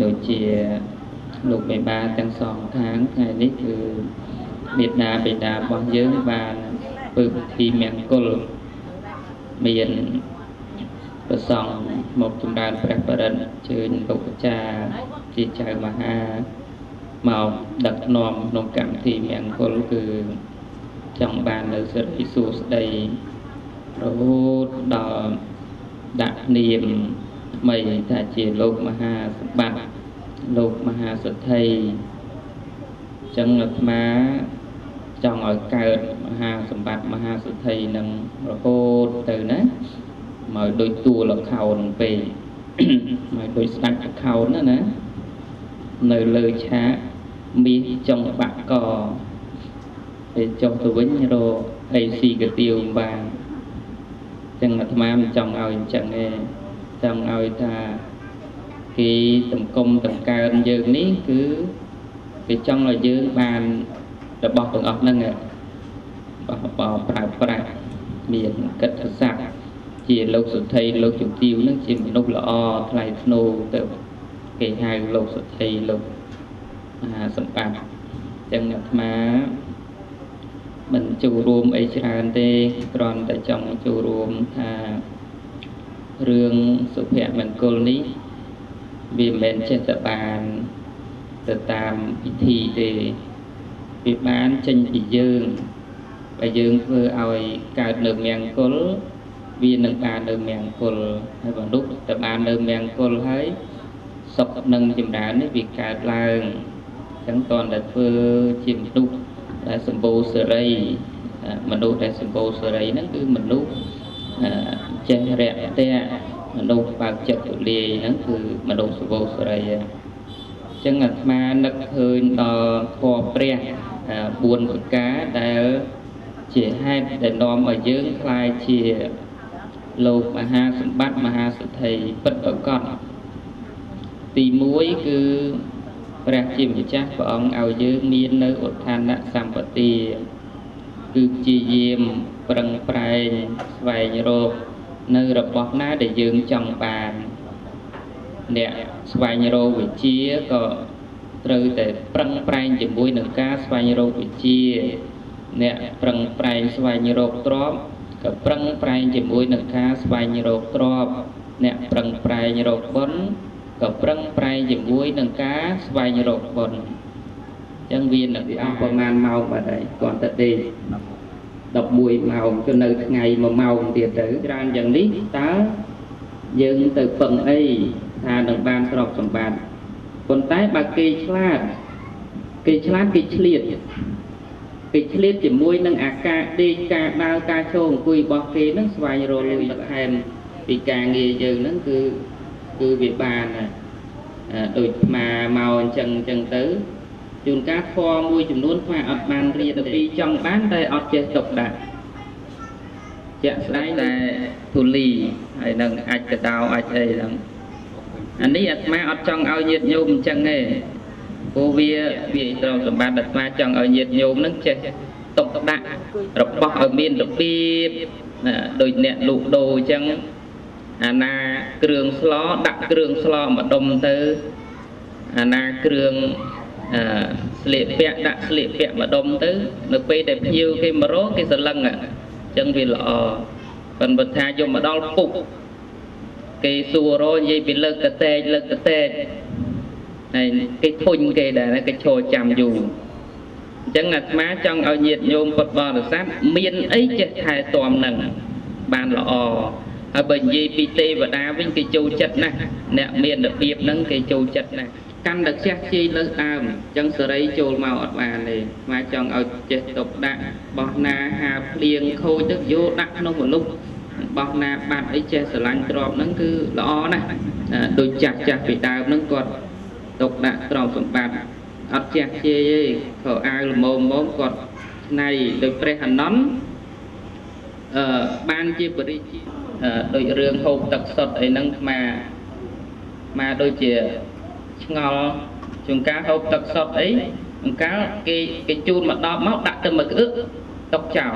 ដូចជាលោកបេបាទាំងសងខាងថ្ងៃនេះគឺមេត្តាបេតារបស់យើងបានធ្វើពិធីមង្គលមានប្រសង់មកចម្រើនព្រះបរិត្តជើញលោកអាចារ្យជាចៅមហាមកដឹកនាំក្នុងកម្មវិធីមង្គលគឺចង់បាននៅសិរីសួស្តីរហូតដល់ដាក់នាមថ្មីថាជាលោកមហាសម្បត្តិលោកមហាសទ្ធិចឹងអាត្មាចង់ឲ្យកើតមហាសម្បត្តិមហាសទ្ធិនឹងរហូតទៅណាមកដូចតួលខោនពេកមកដូចស្ដាច់ខោនណានៅលើឆាកមាសចុងបាក់កពេលចុះទៅវិញរកអីស៊ីកាទៀវបានចឹងអាត្មាមិនចង់ឲ្យអញ្ចឹងទេចង់ឲ្យថាគេតំគុំតម្កើងយើងនេះគឺគេចង់ឲ្យយើងបានរបស់ទាំងអស់ហ្នឹងរបស់ប្រើប្រាស់មានកិត្តិស័ក្តិជាលោកសទ្ធិលោកជំទាវហ្នឹងជាមនុស្សល្អថ្លៃថ្នូរទៅគេហៅលោកសទ្ធិលោកមហាសម្បត្តិចឹងអាត្មាមិនចូលរួមអីច្រើនទេគ្រាន់តែចង់ចូលរួមថារឿងសុភមង្គលនេះវាមិនមែនចេះតែបានទៅតាមពិធីទេវាបានចេញពីយើងបើយើងធ្វើឲ្យកើតនៅមង្គលវានឹងបាននៅមង្គលហើយមនុស្សទៅបាននៅមង្គលហើយសុខនឹងចម្រើននេះវាកើតឡើងអញ្ចឹងតើតែធ្វើជាមនុស្សដែលសម្បូរសេរីមនុស្សដែលសម្បូរសេរីហ្នឹងគឺមនុស្សចេះរាក់ទាក់ មនុស្សបើកចិត្តទូលាយហ្នឹងគឺមនុស្សសវោសរីអញ្ចឹងអាត្មានឹកឃើញដល់ធម៌ព្រះ4ប្រការដែលជាហេតុដែលនាំឲ្យយើងខ្លាយជាលោកមហាសម្បត្តិមហាសិទ្ធិពិតប្រាកដទី1គឺព្រះជាម្ចាស់ព្រះអង្គឲ្យយើងមាននៅឧទ្ធានសម្បត្តិគឺព្យាយាមប្រឹងប្រែងស្វែងរកនៅរបស់ណាដែលយើងចង់បានអ្នកស្វែងរកវិជ្ជាក៏ត្រូវតែប្រឹងប្រែងជាមួយនឹងការស្វែងរកវិជ្ជាអ្នកប្រឹងប្រែងស្វែងរកទ្រព្យក៏ប្រឹងប្រែងជាមួយនឹងការស្វែងរកទ្រព្យអ្នកប្រឹងប្រែងរកបុណ្យក៏ប្រឹងប្រែងជាមួយនឹងការស្វែងរកបុណ្យអញ្ចឹងវានៅអស់ប្រហែលម៉ោងបាត់ហើយគាត់ទៅដេក11ម៉ោងទៅនៅថ្ងៃ1ម៉ោងទៀតទៅច្រើនយ៉ាងនេះតើយើងទៅពឹងអីថានឹងបានទ្រព្យសម្បត្តិប៉ុន្តែបើគេឆ្លាតគេឆ្លៀតជាមួយនឹងអាការដេកការដើរការចូលអង្គុយរបស់គេនឹងស្វែងរកលុយបន្ថែមពីការងារយើងហ្នឹងគឺវាបានដូចមកអញ្ចឹងទៅជួនកាលធម៌មួយចំនួនខ្វះអត់បានរៀនពីចង់បានតែអត់ចេះទុកដាក់ជាក់ស្ដែងតែទូលីហើយនឹងអាចទៅដោអាចអីហ្នឹងអានេះអាត្មាអត់ចង់ឲ្យញាតិញោមអញ្ចឹងទេព្រោះវាទ្រព្យសម្បត្តិអាត្មាចង់ឲ្យញាតិញោមហ្នឹងចេះទុកដាក់របស់ឲ្យមានរបៀបដូចអ្នកលក់ដូរអញ្ចឹងអាណាគ្រឿងស្លដាក់គ្រឿងស្លម្ដុំទៅអាណាគ្រឿងស្លៀកពាក់ដាក់ស្លៀកពាក់ម្ដុំទៅនៅពេលដែលភ្ញៀវគេមករកគេស្រឡឹងអញ្ចឹងវាល្អប៉ុន្តែថាយកមកដល់ពុកគេសួរនិយាយពីលើកកតេកហើយគេធុញគេដែរគេឈរចាំយូរអញ្ចឹងអាត្មាចង់ឲ្យញាតិញោមពុទ្ធបរិស័ទមានអីចេះថែទាំនឹងបានល្អហើយបើនិយាយពីទេវតាវិញគេចូលចិត្តណាស់អ្នកមានរបៀបហ្នឹងគេចូលចិត្តណាស់កាន់តែខ្ជះខ្ជាយលើសដើមអញ្ចឹងសេរីចូលមកអត់បានទេស្មាចង់ឲ្យចេះទុកដាក់បោះណាហាភ្លៀងខូចទៅយកដាក់ក្នុងមនុស្សបោះណាបាត់អីចេះស្រឡាញ់ទ្រព្យហ្នឹងគឺល្អណាស់ដូចចាស់ពីដើមហ្នឹងគាត់ទុកដាក់ទ្រព្យសម្បត្តិអត់ចេះខ្ជាយទេខោអាវល្មមគាត់ឆ្នៃដោយព្រះអានន្ទបានជាបរិជាដោយរឿងហូបទឹកសុទ្ធអីហ្នឹងមកដូចជាឆ្ងល់ជួនកាលហូបទឹកសុទ្ធអីជួនកាលគេជូនមក10មកដាក់ទៅមួយក្អឹកទុកចោល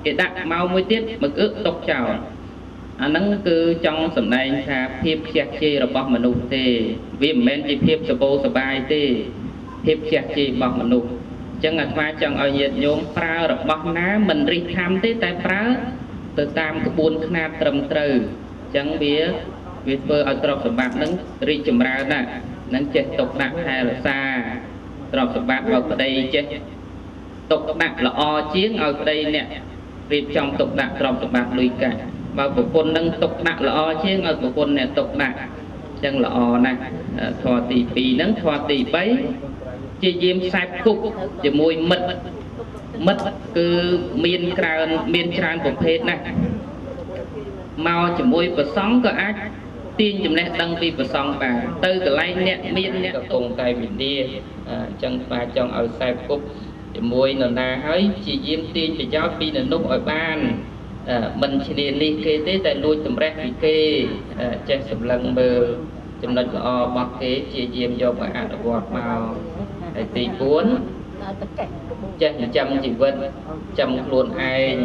គេដាក់មកមួយទៀតមួយក្អឹកទុកចោលអាហ្នឹងគឺចង់សម្ដែងថាភាពខ្ជះខ្ជាយរបស់មនុស្សទេវាមិនមែនជាភាពសបោសបាយទេភាពខ្ជះខ្ជាយរបស់មនុស្សអញ្ចឹងអាត្មាចង់ឲ្យញាតិញោមប្រើរបស់ណាមិនរិះខំទេតែប្រើទៅតាមក្បួនខ្នាតត្រឹមត្រូវអញ្ចឹងវាធ្វើឲ្យទ្រព្យសម្បត្តិនឹងរីកចម្រើនណាស់នឹងចេះទុកដាក់ថែរក្សាទ្រព្យសម្បត្តិឲ្យប្តីចេះទុកដាក់ល្អជាងឲ្យប្តីអ្នករៀបចំទុកដាក់ទ្រព្យសម្បត្តិលុយកាក់បើប្រពន្ធនឹងទុកដាក់ល្អជាងឲ្យប្រពន្ធអ្នកទុកដាក់អញ្ចឹងល្អណាស់ធម៌ទី2ហ្នឹងធម៌ទី3ជាយាមខ្សែគុកជាមួយមិត្តគឺមានច្រើនប្រភេទណាស់មកជាមួយប្រសង់ក៏អាចទាញចំណេះដឹងពីប្រសង់បានទៅកន្លែងអ្នកមានអ្នកកំពុងតែវិនិច្ឆ័យអញ្ចឹងស្មាចង់ឲ្យខ្សែគុកជាមួយនរណាហើយជាយាមទាញប្រយោជន៍ពីនរនោះឲ្យបានមិនឈ្នានីសគេទេតែលួចតម្រេះពីគេចេះសម្លឹងមើលចំណុចល្អរបស់គេជាយាមយកមកអនុវត្តមកហើយទី4ចេះចិញ្ចឹមជីវិតចាំខ្លួនឯង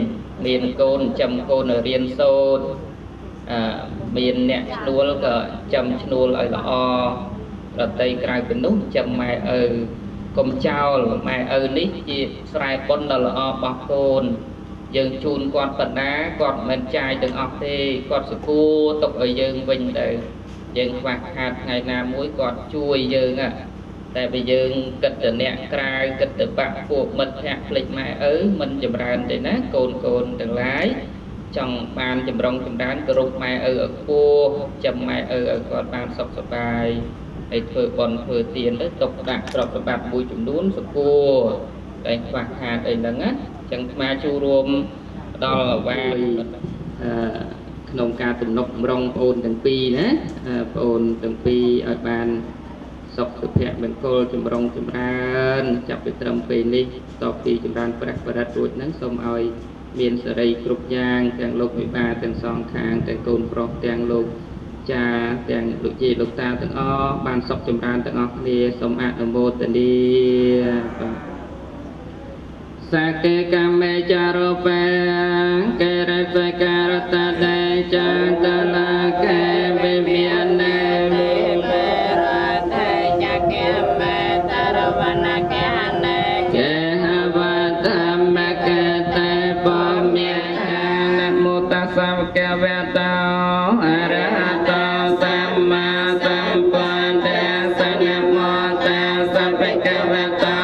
មានកូនចាំកូនរៀនសូត្រមានអ្នកឈ្នួលក៏ចាំឈ្នួលឲ្យល្អប្រតិក្រៅពីនោះចាំម៉ែឪកុំចោលម៉ែឪនេះជាស្រែបុណ្យដ៏ល្អរបស់កូនយើងជូនគាត់បណ្ណាគាត់មិនចាយទាំងអស់ទេគាត់សគួរទុកឲ្យយើងវិញទៅយើងខ្វះខាតថ្ងៃណាមួយគាត់ជួយយើងតែបើយើងគិតទៅអ្នកក្រៅគិតទៅបាក់ពួកមិត្តភក្តិភ្លេចម៉ែឪមិនចម្រើនទេណាកូនទាំងឡាយចង់បានចម្រុងចម្រើនគោរពម៉ែឪឲ្យខ្ពស់ចាំម៉ែឪឲ្យគាត់បានសុខសប្បាយហើយធ្វើបុណ្យធ្វើទានទៅទុកដាក់ទ្រព្យសម្បត្តិមួយចំនួនសគួរតែខ្វះខាតអីហ្នឹងណាចឹងស្មាជួរួមដល់អាវាឃ ក្នុងការទំនុករងប្អូនទាំងពីរណាប្អូនទាំងពីរឲ្យបានសុខសុភមង្គលចម្រុងចម្រើនចាប់ពីត្រឹមពេលនេះតពីចម្រើនព្រះបរិត្តរួចហ្នឹងសូមឲ្យមានសេរីគ្រប់យ៉ាងទាំងលោកវិបាទាំងសងខាងទាំងកូនប្រុសទាំងលោកចាទាំងលោកយាយលោកតាទាំងអស់បានសុខចម្រើនទាំងអស់គ្នាសូមអនុមោទនាសាកេកាមេចារោពេកេរិសការតតេចាតលាកេវិមាននេវិមេរតេចកេមេតរវនកេណេកេហវតមកេតេបមេនមោតសវកវតោអរហតោសម្មាសម្ពុទ្ធស្សនមោតសវកវតោ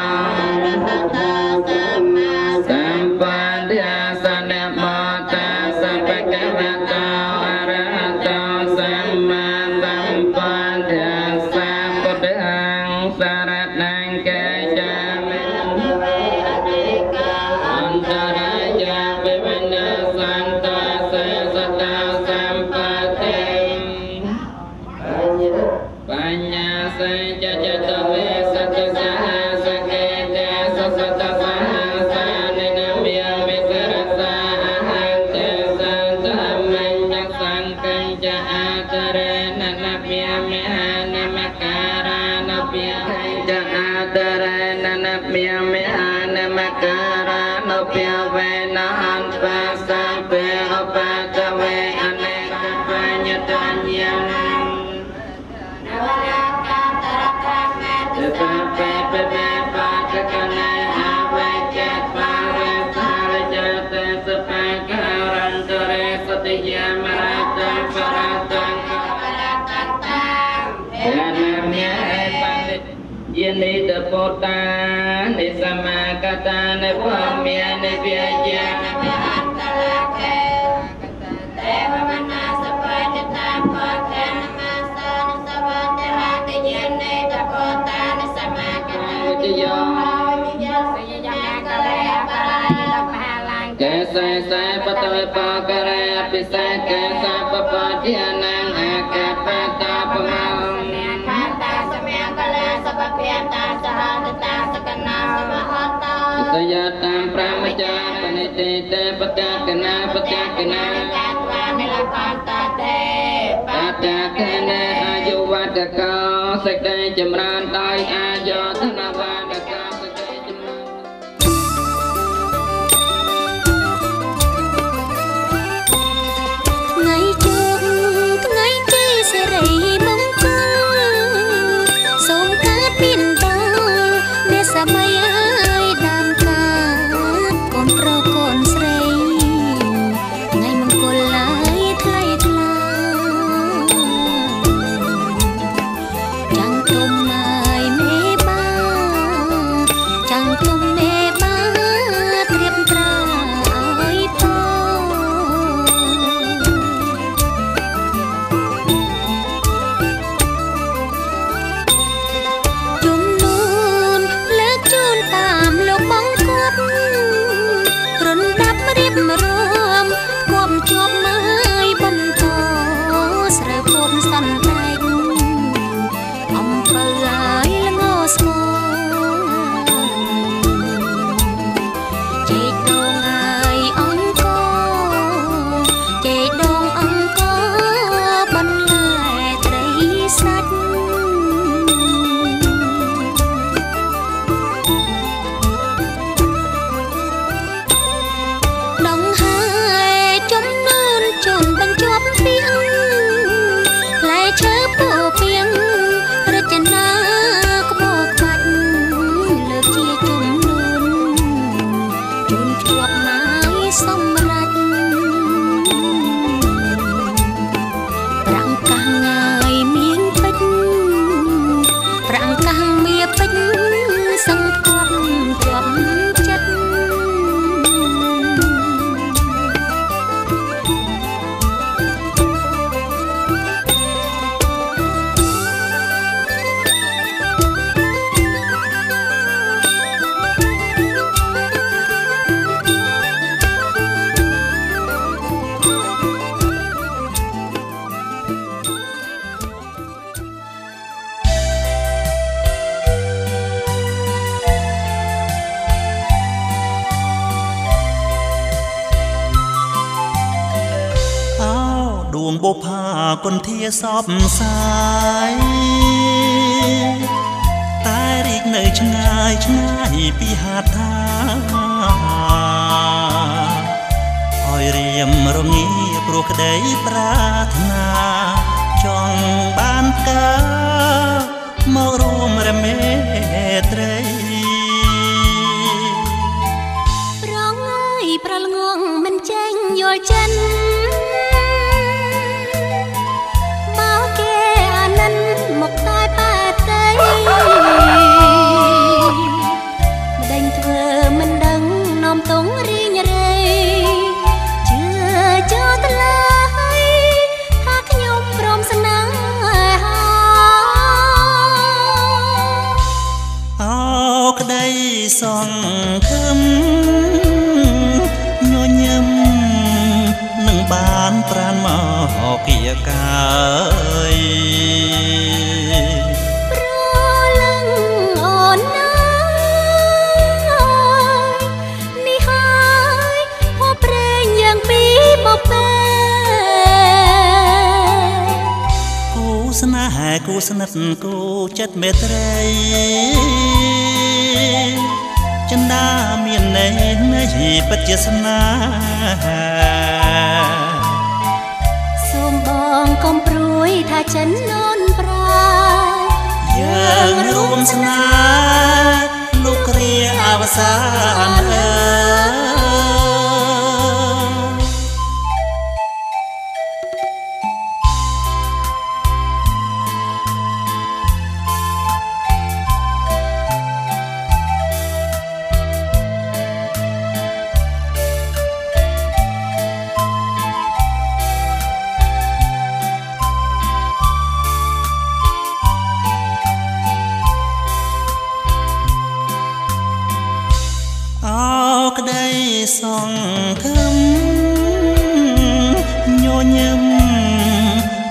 Ini tepota, ini sama kata, ini pemia, ini biaya. Dewa mana seperti tampaknya masa seperti hati ini tepota, ini sama kata. Kesa patah pakar, bisa kesa papadianang agak patah pemal. Saya tam pramaja panitete patakana patakana ayu wadaka sekdai jamran tai ayo thanavadaka sekdai jamran ngày trước ngày kia sẽ rầy mong sông cát biển to để xa mây ai đàn ca con pro con srei ngày mong cô lại thay thla chẳng tung mai mê ba chẳng tung mê ba triệp tra ai po răng càng ngày miếng bích ផាគុនធាសពសាយតែរីកនៅឆ្ងាយឆ្ងាយពីហាត់ថាឲ្យរៀមរងាព្រោះក្តីប្រាថ្នាចង់បានកើតមកររួមរមេត្រីប្រងអើយប្រលងងមិនចេញយល់ចិនបើគេអានិនមកតែប៉ែតីម្ដេញធ្វើមិនដឹងនាំតងរីងរៃជឿចោតឡើយថាខ្ញុំព្រមស្នេហាអោក្តីសង្ឃឹមញញឹមនឹងបានប្រានមកគៀកាយប្រលឹងអូនណានេះហើយហូបព្រេងយ៉ាងពីបបេគូស្នេហ៍គូស្និទ្ធគូចិត្តមេត្រីចិន្តាមានន័យនៃពិតជាស្នេហាសូមបងកុំព្រួយថាចិននន់ប្រាយើងរួមស្នេហ៍លោកគ្រាអវសានក្តីសង្ឃឹមញញឹម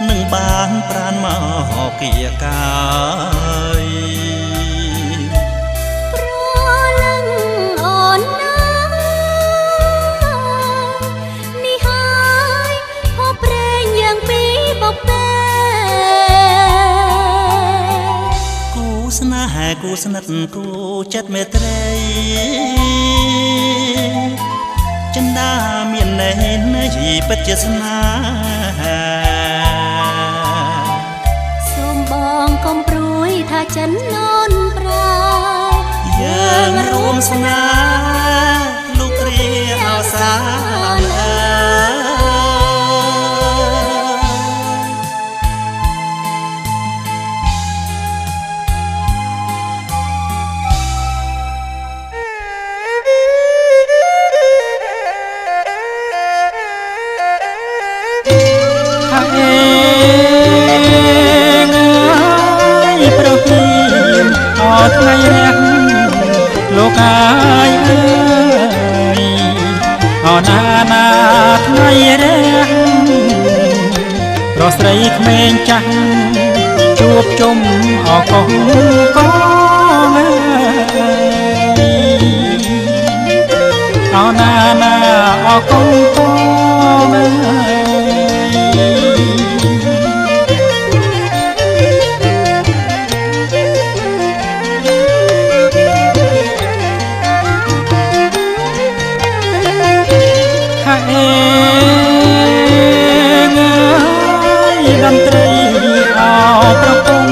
នឹងបានប្រានមកគៀកាយប្រលឹងអូនណានេះហើយហូបព្រេងយ៉ាងពីបបេគូស្នេហ៍គូស្និទ្ធគូចិត្តមេត្រីចិន្តាមានន័យនៃពិតជាស្នេហាសូមបងកុំព្រួយថាចិននន់ប្រាយើងរួមស្នេហ៍លោកគ្រាអវសានថ្ងៃរះលោកអាយអើយអណាណាថ្ងៃរះប្រស្រីក្មេងចាស់ជួបជុំអកងកងអណាណាអកងកងតន្ត្រីអោប្រពង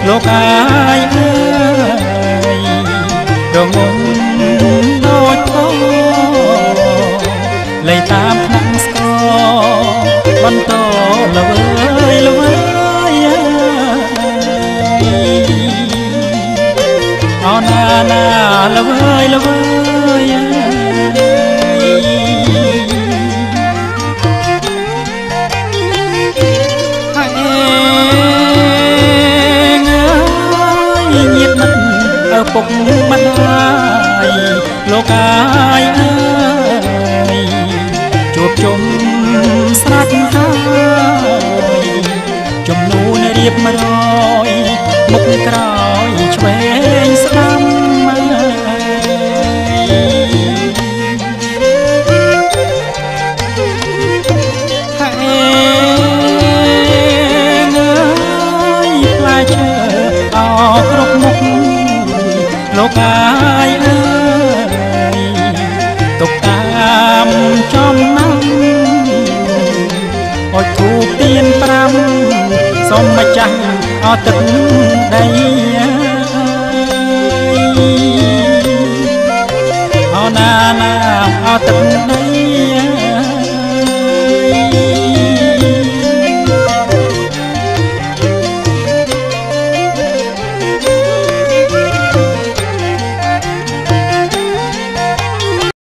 លោកអាយអើយរងំដូចផងលៃតាមថ្នាក់ស្គរបន្តល្វើយល្វើយអោណាណាល្វើយល្វើយពុកមិនហើយលោកអាយអើយជួបជុំស្រាច់ហើយជំនូនរៀប100មុខក្រោយឆ្វេងស្ដាំហើយ អុជធូបទៀន5សូមម្ចាស់អោទឹកដីអោណាណាអោទឹកដី